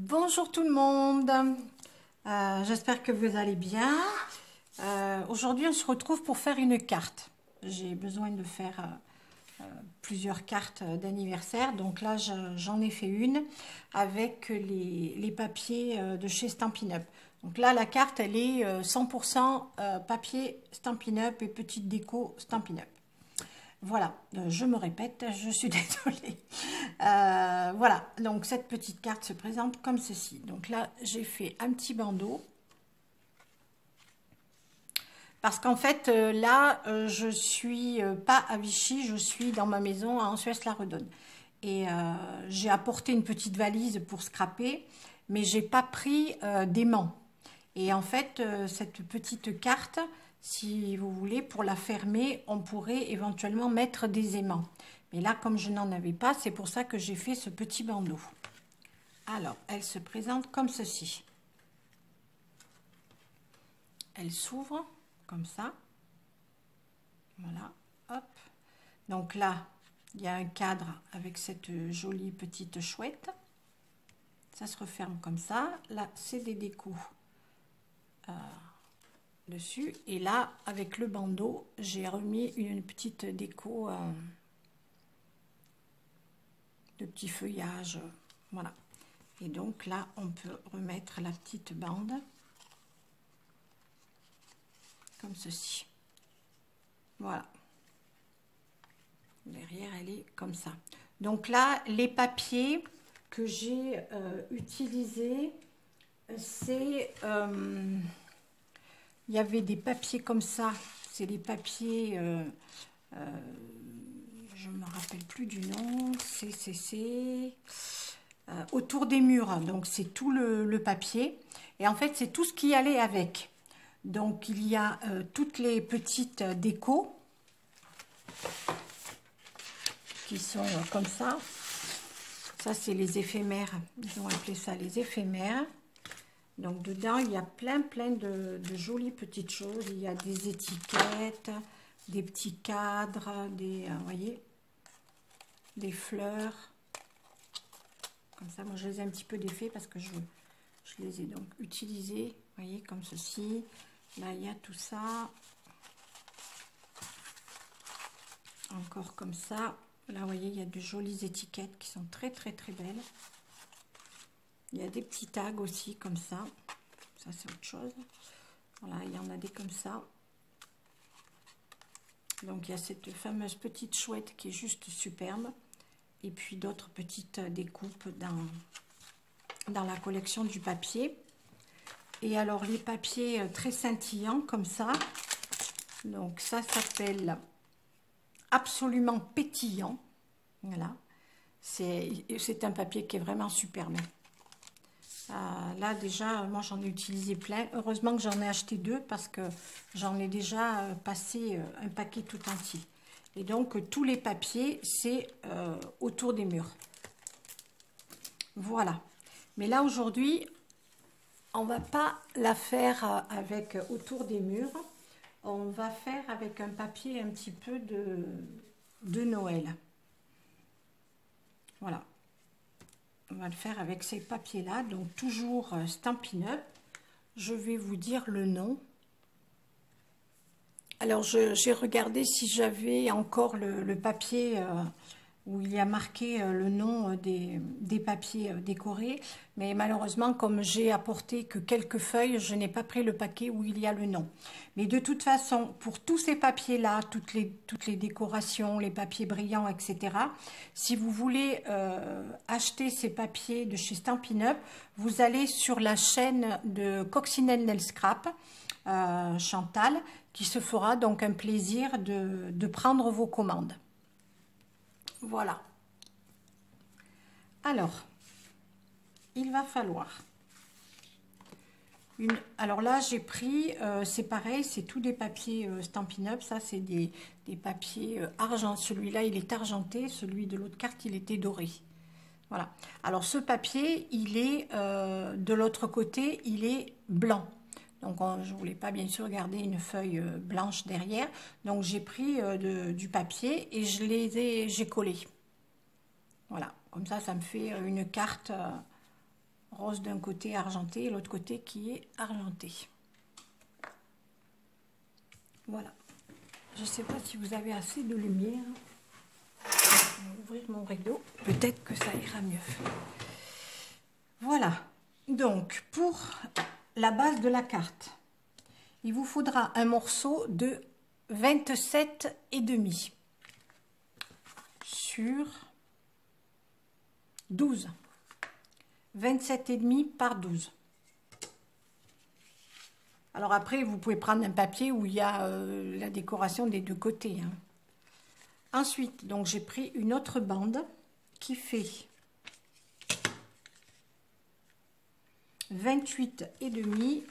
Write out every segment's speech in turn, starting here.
Bonjour tout le monde, j'espère que vous allez bien. Aujourd'hui on se retrouve pour faire une carte. J'ai besoin de faire plusieurs cartes d'anniversaire, donc là j'en ai fait une avec les papiers de chez Stampin' Up. Donc là la carte elle est 100% papier Stampin' Up et petite déco Stampin' Up. Voilà, je me répète, je suis désolée. Voilà, donc cette petite carte se présente comme ceci. Donc là, j'ai fait un petit bandeau. Parce qu'en fait, là, je suis pas à Vichy, je suis dans ma maison à Ansuès-la-Redonne. Et j'ai apporté une petite valise pour scraper, mais j'ai pas pris d'aimant. Et en fait, cette petite carte, si vous voulez, pour la fermer, on pourrait éventuellement mettre des aimants. Mais là, comme je n'en avais pas, c'est pour ça que j'ai fait ce petit bandeau. Alors, elle se présente comme ceci. Elle s'ouvre comme ça. Voilà, hop. Donc là, il y a un cadre avec cette jolie petite chouette. Ça se referme comme ça. Là, c'est des décos dessus. Et là, avec le bandeau, j'ai remis une petite déco de petits feuillages. Voilà. Et donc là, on peut remettre la petite bande comme ceci. Voilà. Derrière, elle est comme ça. Donc là, les papiers que j'ai utilisés, c'est... il y avait des papiers comme ça. C'est des papiers... je ne me rappelle plus du nom. C'est autour des murs. Donc, c'est tout le papier. Et en fait, c'est tout ce qui allait avec. Donc, il y a toutes les petites décos qui sont comme ça. Ça, c'est les éphémères. Ils ont appelé ça les éphémères. Donc, dedans, il y a plein de jolies petites choses. Il y a des étiquettes, des petits cadres, des, vous voyez, des fleurs. Comme ça, moi, je les ai un petit peu défaits parce que je les ai donc utilisés. Vous voyez, comme ceci. Là, il y a tout ça. Encore comme ça. Là, vous voyez, il y a de jolies étiquettes qui sont très belles. Il y a des petits tags aussi, comme ça. Ça, c'est autre chose. Voilà, il y en a des comme ça. Donc, il y a cette fameuse petite chouette qui est juste superbe. Et puis, d'autres petites découpes dans la collection du papier. Et alors, les papiers très scintillants, comme ça. Donc, ça s'appelle... absolument pétillant. Voilà, c'est un papier qui est vraiment superbe. Là déjà, moi j'en ai utilisé plein. Heureusement que j'en ai acheté deux parce que j'en ai déjà passé un paquet tout entier. Et donc tous les papiers, c'est autour des murs. Voilà. Mais là aujourd'hui, on va pas la faire avec autour des murs. On va faire avec un papier un petit peu de Noël. Voilà. On va le faire avec ces papiers-là. Donc, toujours Stampin' Up. Je vais vous dire le nom. Alors, j'ai regardé si j'avais encore le papier où il y a marqué le nom des papiers décorés. Mais malheureusement, comme j'ai apporté que quelques feuilles, je n'ai pas pris le paquet où il y a le nom. Mais de toute façon, pour tous ces papiers-là, toutes les décorations, les papiers brillants, etc., si vous voulez acheter ces papiers de chez Stampin' Up, vous allez sur la chaîne de Coccinelle Nail Scrap, Chantal, qui se fera donc un plaisir de prendre vos commandes. Voilà. Alors, il va falloir une... Alors là, j'ai pris, c'est pareil, c'est tous des papiers Stampin' Up. Ça, c'est des papiers argent. Celui-là, il est argenté. Celui de l'autre carte, il était doré. Voilà. Alors, ce papier, il est de l'autre côté, il est blanc. Donc, je ne voulais pas, bien sûr, garder une feuille blanche derrière. Donc, j'ai pris du papier et j'ai collé. Voilà. Comme ça me fait une carte rose d'un côté argenté et l'autre côté qui est argenté. Voilà. Je ne sais pas si vous avez assez de lumière. Je vais ouvrir mon rideau. Peut-être que ça ira mieux. Voilà. Donc, pour la base de la carte, il vous faudra un morceau de 27,5 sur 12. 27,5 par 12. Alors après, vous pouvez prendre un papier où il y a la décoration des deux côtés. Hein. Ensuite, donc j'ai pris une autre bande qui fait 28,5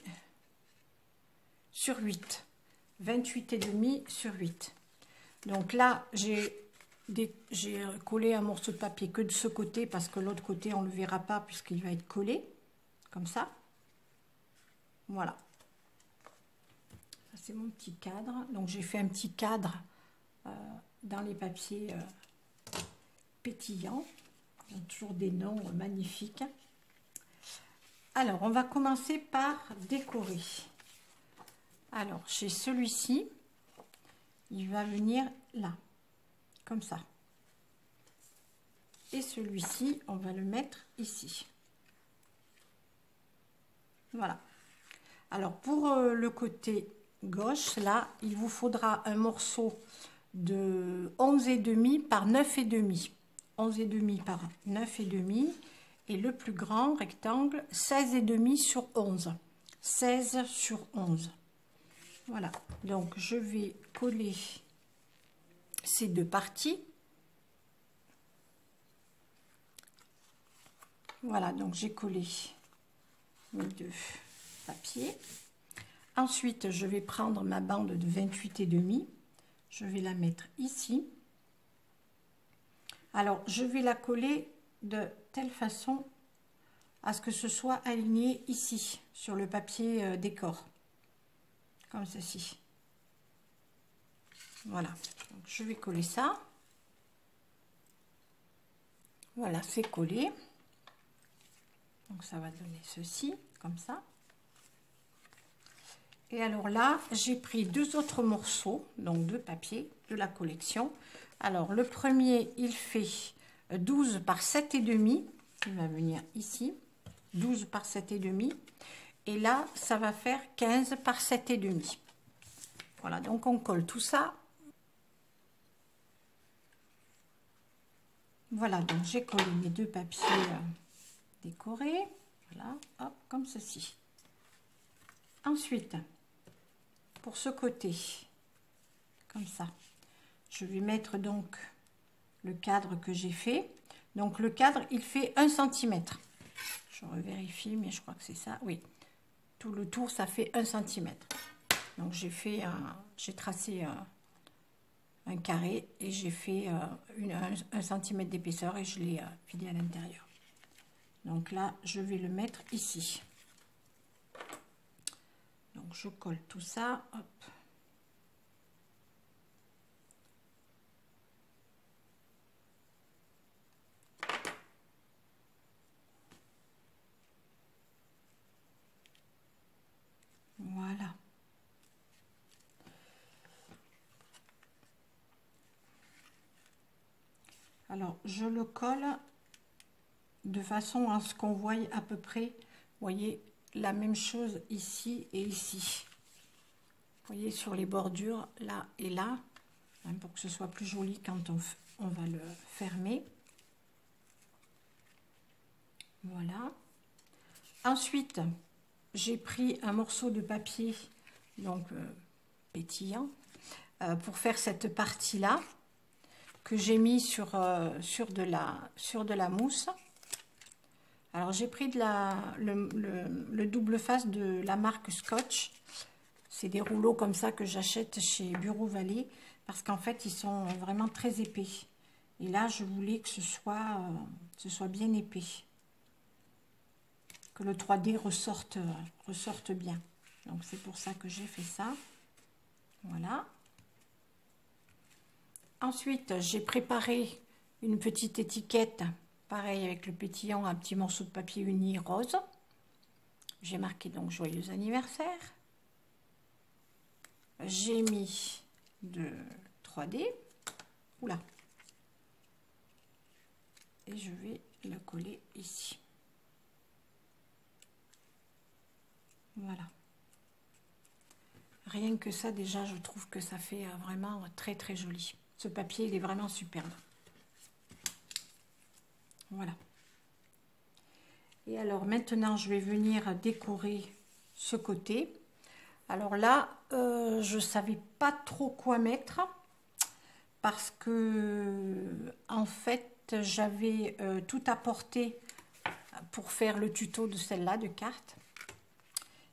sur 8. 28,5 sur 8. Donc là, j'ai collé un morceau de papier que de ce côté parce que l'autre côté, on ne le verra pas puisqu'il va être collé. Comme ça. Voilà. C'est mon petit cadre. Donc j'ai fait un petit cadre dans les papiers pétillants. Ils ont toujours des noms magnifiques. Alors on va commencer par décorer. Alors chez celui-ci, il va venir là, comme ça. Et celui-ci, on va le mettre ici. Voilà. Alors pour le côté gauche, là, il vous faudra un morceau de 11,5 par 9,5. 11,5 par 9,5 et le plus grand rectangle 16,5 sur 11. 16 sur 11. Voilà, donc je vais coller ces deux parties. Voilà, donc j'ai collé mes deux papiers. Ensuite, je vais prendre ma bande de 28,5. Je vais la mettre ici. Alors, je vais la coller de telle façon à ce que ce soit aligné ici, sur le papier décor. Comme ceci. Voilà. Donc, je vais coller ça. Voilà, c'est collé. Donc, ça va donner ceci, comme ça. Et alors là, j'ai pris deux autres morceaux, donc deux papiers de la collection. Alors le premier, il fait 12 par 7,5. Il va venir ici. 12 par 7,5. Et là, ça va faire 15 par 7,5. Voilà, donc on colle tout ça. Voilà, donc j'ai collé mes deux papiers décorés. Voilà, hop, comme ceci. Ensuite, pour ce côté, comme ça, je vais mettre donc le cadre que j'ai fait. Donc le cadre, il fait 1 cm. Je revérifie, mais je crois que c'est ça. Oui, tout le tour, ça fait 1 cm. Donc j'ai tracé un carré et j'ai fait 1 cm d'épaisseur et je l'ai filé à l'intérieur. Donc là, je vais le mettre ici. Donc je colle tout ça, hop. Voilà. Alors je le colle de façon à ce qu'on voie à peu près, vous voyez, la même chose ici et ici. Vous voyez, sur les bordures, là et là, hein, pour que ce soit plus joli quand on va le fermer. Voilà. Ensuite, j'ai pris un morceau de papier, donc pétillant, pour faire cette partie-là, que j'ai mis sur de la mousse. Alors j'ai pris le double face de la marque Scotch. C'est des rouleaux comme ça que j'achète chez Bureau Vallée parce qu'en fait ils sont vraiment très épais. Et là je voulais que ce soit bien épais. Que le 3D ressorte bien. Donc c'est pour ça que j'ai fait ça. Voilà. Ensuite j'ai préparé une petite étiquette pareil avec le pétillant, un petit morceau de papier uni rose. J'ai marqué donc joyeux anniversaire. J'ai mis de 3D. Oula. Et je vais le coller ici. Voilà. Rien que ça, déjà, je trouve que ça fait vraiment très très joli. Ce papier, il est vraiment superbe. Voilà. Et alors maintenant, je vais venir décorer ce côté. Alors là, je ne savais pas trop quoi mettre parce que en fait, j'avais tout apporté pour faire le tuto de celle-là de cartes.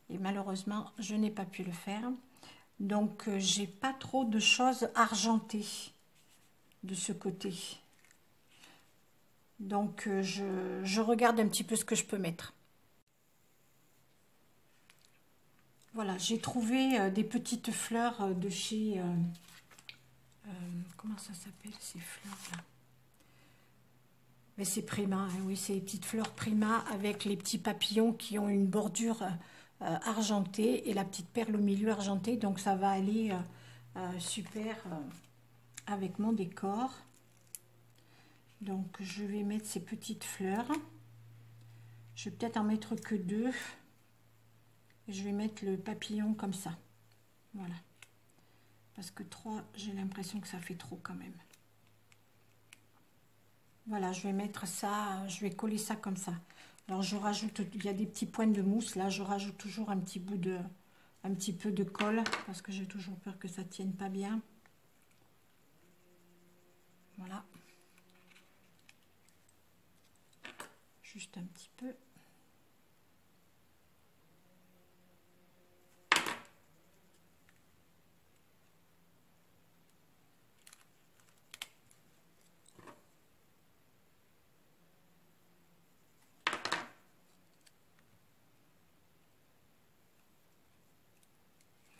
Et malheureusement, je n'ai pas pu le faire. Donc, j'ai pas trop de choses argentées de ce côté. Donc, je regarde un petit peu ce que je peux mettre. Voilà, j'ai trouvé des petites fleurs de chez... comment ça s'appelle ces fleurs-là? Mais c'est Prima, hein, oui, c'est les petites fleurs Prima avec les petits papillons qui ont une bordure argentée et la petite perle au milieu argentée. Donc, ça va aller super avec mon décor. Donc, je vais mettre ces petites fleurs. Je vais peut-être en mettre que 2. Et je vais mettre le papillon comme ça. Voilà. Parce que 3, j'ai l'impression que ça fait trop quand même. Voilà, je vais mettre ça, je vais coller ça comme ça. Alors, je rajoute, il y a des petits points de mousse. Là, je rajoute toujours un petit peu de colle. Parce que j'ai toujours peur que ça ne tienne pas bien. Voilà. Juste un petit peu.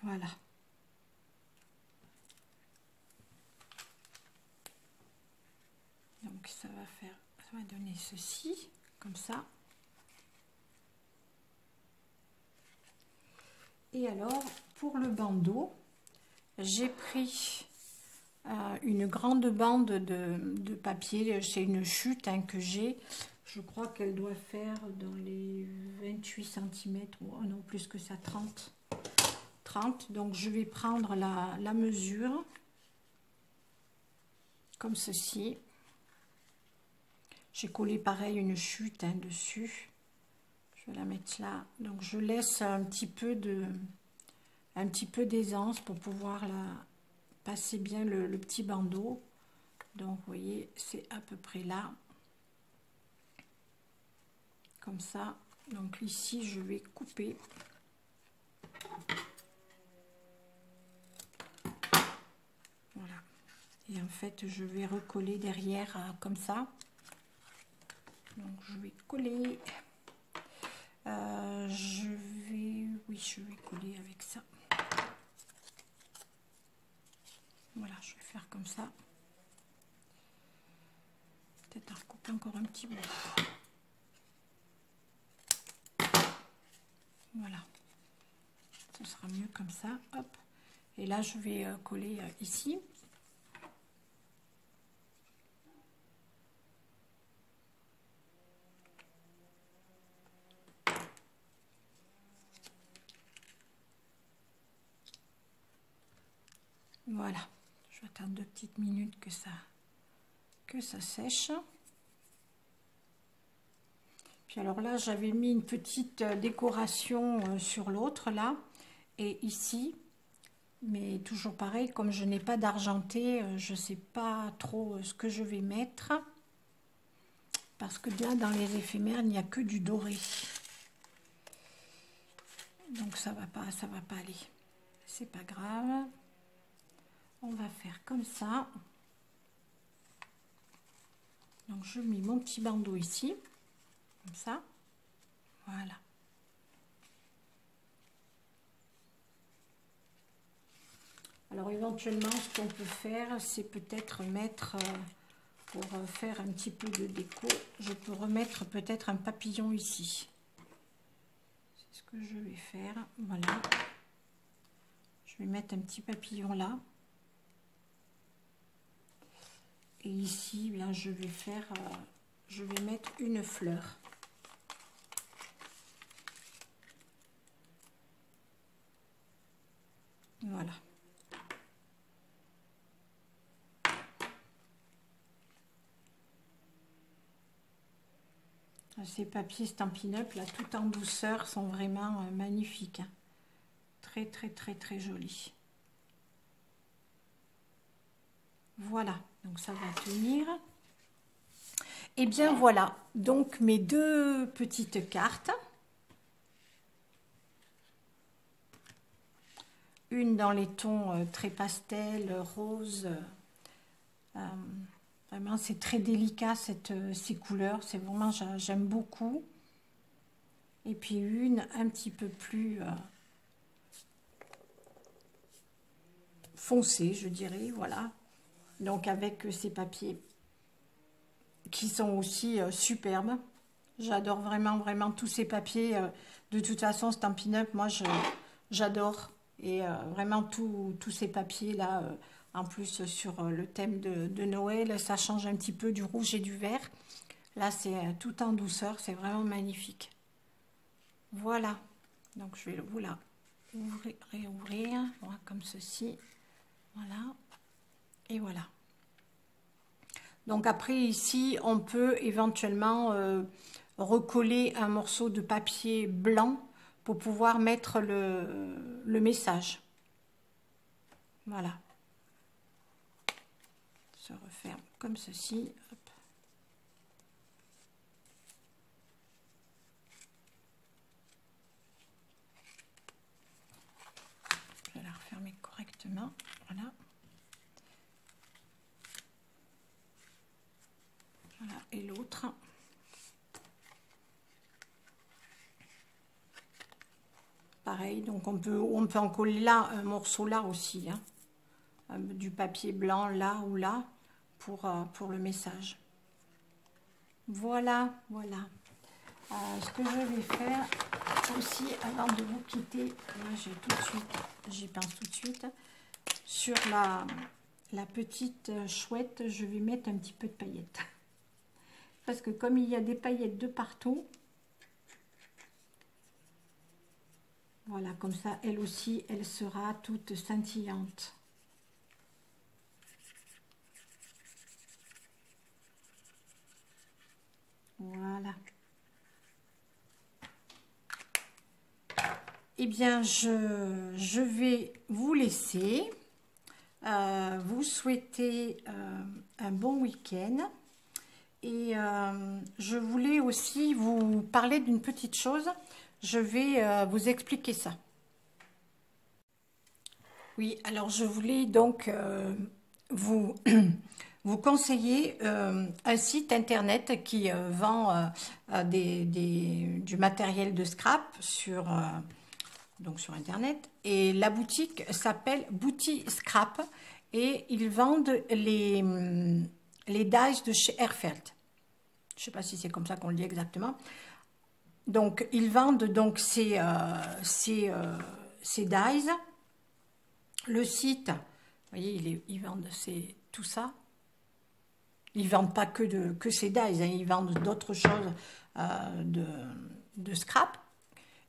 Voilà. Donc ça va donner ceci, comme ça. Et alors, pour le bandeau, j'ai pris une grande bande de papier. C'est une chute hein, que j'ai. Je crois qu'elle doit faire dans les 28 cm, ou non plus que ça, 30. Donc je vais prendre la mesure, comme ceci. J'ai collé pareil une chute hein, dessus. Je vais la mettre là. Donc je laisse un petit peu d'aisance pour pouvoir passer bien le petit bandeau. Donc vous voyez, c'est à peu près là. Comme ça. Donc ici, je vais couper. Voilà. Et en fait, je vais recoller derrière comme ça. Donc je vais coller. Je vais coller avec ça. Voilà, je vais faire comme ça. Peut-être recouper encore un petit bout. Voilà. Ce sera mieux comme ça. Hop. Et là, je vais coller ici. Voilà. Je vais attendre 2 petites minutes que ça sèche. Puis alors là, j'avais mis une petite décoration sur l'autre là et ici. Mais toujours pareil, comme je n'ai pas d'argenté, je ne sais pas trop ce que je vais mettre. Parce que là, dans les éphémères, il n'y a que du doré. Donc ça va pas aller. C'est pas grave. On va faire comme ça. Donc je mets mon petit bandeau ici. Comme ça. Voilà. Alors éventuellement, ce qu'on peut faire, c'est peut-être mettre pour faire un petit peu de déco, je peux remettre peut-être un papillon ici. C'est ce que je vais faire. Voilà. Je vais mettre un petit papillon là. Et ici, bien, je vais mettre une fleur. Voilà. Ces papiers Stampin' Up, là, tout en douceur, sont vraiment magnifiques. Hein. Très, très, très, très jolis. Voilà, donc ça va tenir. Et bien voilà, donc mes deux petites cartes. Une dans les tons très pastel, rose. Vraiment, c'est très délicat ces couleurs. C'est vraiment, j'aime beaucoup. Et puis une un petit peu plus foncée, je dirais. Voilà. Donc avec ces papiers qui sont aussi superbes. J'adore vraiment, vraiment tous ces papiers. De toute façon, Stampin' Up, moi, j'adore. Et vraiment tous ces papiers-là, en plus sur le thème de Noël, ça change un petit peu du rouge et du vert. Là, c'est tout en douceur, c'est vraiment magnifique. Voilà. Donc, je vais vous la réouvrir, voilà, comme ceci. Voilà. Et voilà. Donc après ici, on peut éventuellement recoller un morceau de papier blanc pour pouvoir mettre le message. Voilà. Se referme comme ceci. Hop. Je vais la refermer correctement. Voilà. Voilà, et l'autre. Pareil, donc on peut en coller là, un morceau là aussi, hein, du papier blanc là ou là, pour le message. Voilà, voilà. Ce que je vais faire aussi, avant de vous quitter, là j'y pense tout de suite, sur la petite chouette, je vais mettre un petit peu de paillettes. Parce que comme il y a des paillettes de partout, voilà, comme ça, elle aussi, elle sera toute scintillante. Voilà. Eh bien, je vais vous laisser. Vous souhaiter un bon week-end. Et je voulais aussi vous parler d'une petite chose. Je vais vous expliquer ça. Oui, alors je voulais donc vous, vous conseiller un site internet qui vend du matériel de scrap donc sur internet. Et la boutique s'appelle Bouti Scrap et ils vendent les dies de chez Airfeld. Je ne sais pas si c'est comme ça qu'on le dit exactement. Donc, ils vendent donc ces dies. Le site, vous voyez, ils vendent tout ça. Ils ne vendent pas que ces dies, hein, ils vendent d'autres choses de scrap.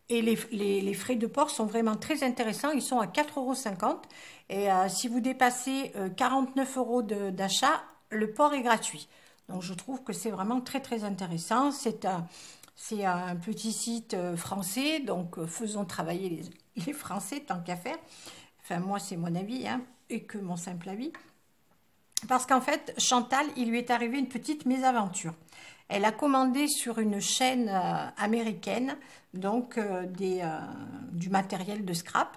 Et les frais de port sont vraiment très intéressants. Ils sont à 4,50 €. Et si vous dépassez 49 € d'achat, le port est gratuit. Donc, je trouve que c'est vraiment très, très intéressant. C'est un petit site français. Donc, faisons travailler les Français tant qu'à faire. Enfin, moi, c'est mon avis, hein, et que mon simple avis. Parce qu'en fait, Chantal, il lui est arrivé une petite mésaventure. Elle a commandé sur une chaîne américaine donc du matériel de scrap.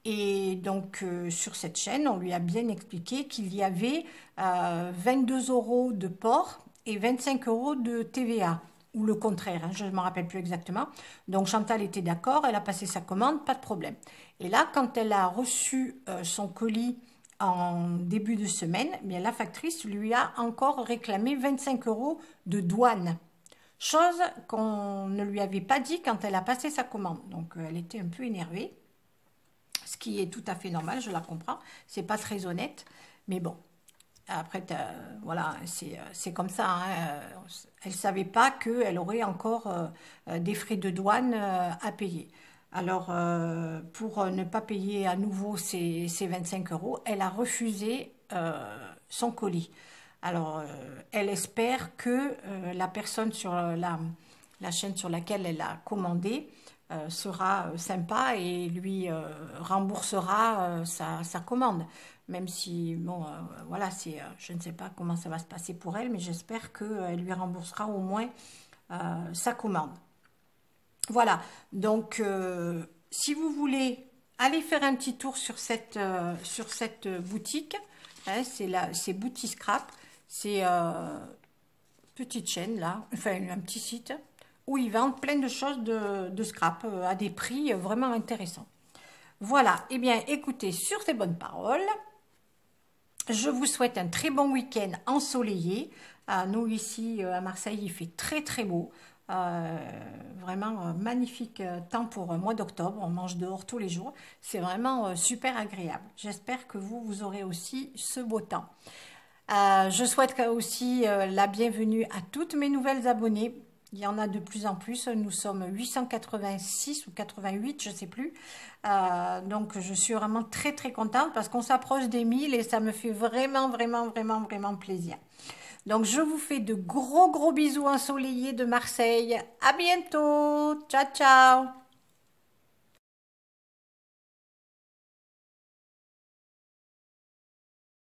Et donc sur cette chaîne, on lui a bien expliqué qu'il y avait 22 € de port et 25 € de TVA. Ou le contraire, hein, je ne me rappelle plus exactement. Donc Chantal était d'accord, elle a passé sa commande, pas de problème. Et là, quand elle a reçu son colis en début de semaine, eh bien, la factrice lui a encore réclamé 25 € de douane. Chose qu'on ne lui avait pas dit quand elle a passé sa commande. Donc, elle était un peu énervée. Ce qui est tout à fait normal, je la comprends. C'est pas très honnête. Mais bon, après, voilà, c'est comme ça. Hein. Elle ne savait pas qu'elle aurait encore des frais de douane à payer. Alors, pour ne pas payer à nouveau ces 25 €, elle a refusé son colis. Alors, elle espère que la personne sur la chaîne sur laquelle elle a commandé sera sympa et lui remboursera sa commande. Même si, bon, voilà, je ne sais pas comment ça va se passer pour elle, mais j'espère qu'elle lui remboursera au moins sa commande. Voilà, donc si vous voulez aller faire un petit tour sur cette boutique, hein, c'est Bouti Scrap, c'est petite chaîne là, enfin un petit site où ils vendent plein de choses de scrap à des prix vraiment intéressants. Voilà, et bien écoutez, sur ces bonnes paroles, je vous souhaite un très bon week-end ensoleillé. Nous ici à Marseille, il fait très très beau. Vraiment magnifique temps pour le mois d'octobre. On mange dehors tous les jours. C'est vraiment super agréable. J'espère que vous aurez aussi ce beau temps. Je souhaite aussi la bienvenue à toutes mes nouvelles abonnées. Il y en a de plus en plus. Nous sommes 886 ou 88, je ne sais plus. Donc, je suis vraiment très, très contente parce qu'on s'approche des 1000 et ça me fait vraiment, vraiment, vraiment, vraiment plaisir. Donc, je vous fais de gros, gros bisous ensoleillés de Marseille. À bientôt. Ciao, ciao.